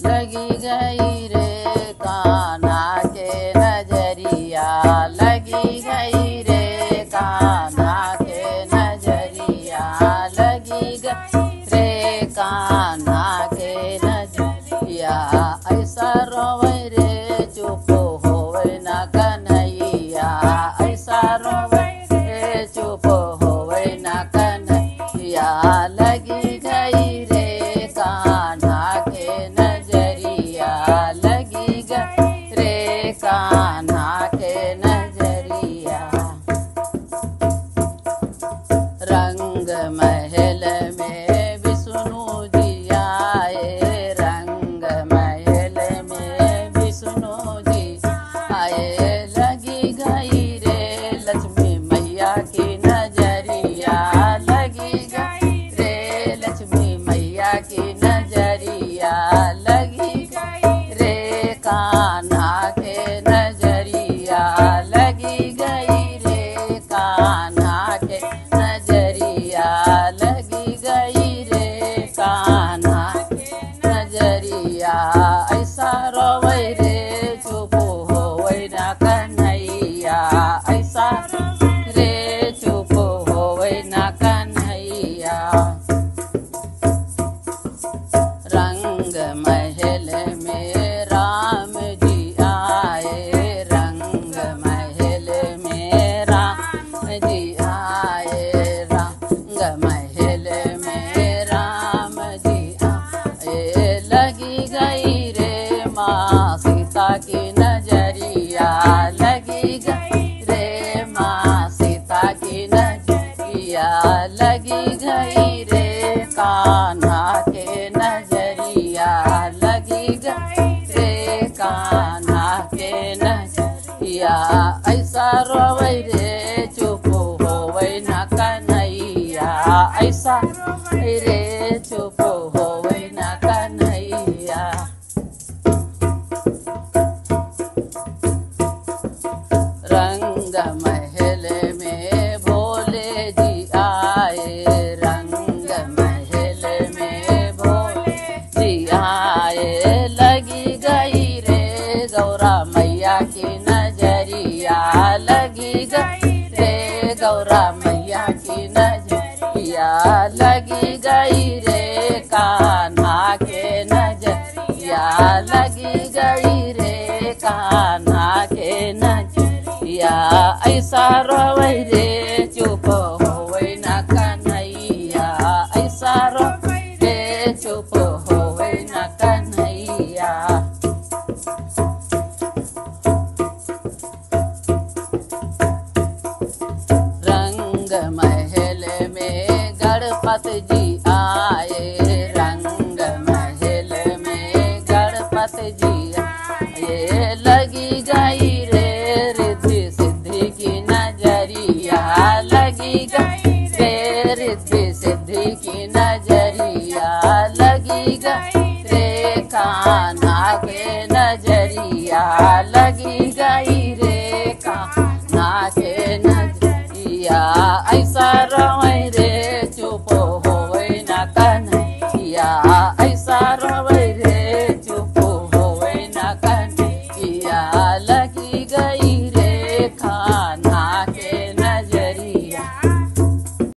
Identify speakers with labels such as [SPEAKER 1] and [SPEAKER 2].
[SPEAKER 1] लगी गई रे कान्हा के नजरिया, लगी गई रे कान्हा के नजरिया, लगी गई रे कान्हा के नजरिया। ऐसा रोवे रे चुप होवे ना कन्हैया, ऐसा रोवे रे चुप होवे ना कन्हैया। लगी गई रे कान्हा के नजरिया, लगी गई रे कान्हा के नजरिया। रंग महल में विष्णु जी आए, रंग महल में विष्णु जी आए। लगी गई रे लक्ष्मी मैया की नजरिया, लगी गई रे लक्ष्मी मैया की नजरिया, लगी गई रे कान्हा के नजरिया, लगी गई रे कान्हा के नजरिया, लगी गई रे कान्हा के नजरिया। ऐसा रोवे रे चुप होवे ना कन्हैया, ऐसा रे चुप होवे ना कन्हैया। रंग महल में राम जी आए, रंग महल में राम जी आए, रंग महल में राम जी आए। लगी गई रे माँ सीता की नजरिया, लगी गई रे माँ सीता की नजरिया, लगी गई रे कान्हा के नजरिया, लगी गई रे कान्हा के नजरिया। ऐसा रोवे रे चुप होवे ना कन्हैया, ऐसा रे चुप होवे ना कन्हैया। रंग महल में भोले जी आए, रंग महल में भोले जी आए। लगी गई रे गौरा मैया की नजरिया, लगी गई रे गौरा मैया की नजरिया, लगी गई रे कान्हा के नजरिया, लगी गई रे कान्हा के नजरिया। ऐसा रोवे रे चुप होवे ना कन्हैया, ऐसा रोवे रे चुप होवे ना कन्हैया। रंग महल में गणपति जी आए, रंग महल में गणपति जी आए। लगी गई रे रिद्धि सिद्धि की नजरिया, लगी गई रे रिद्धि सिद्धि की नजरिया।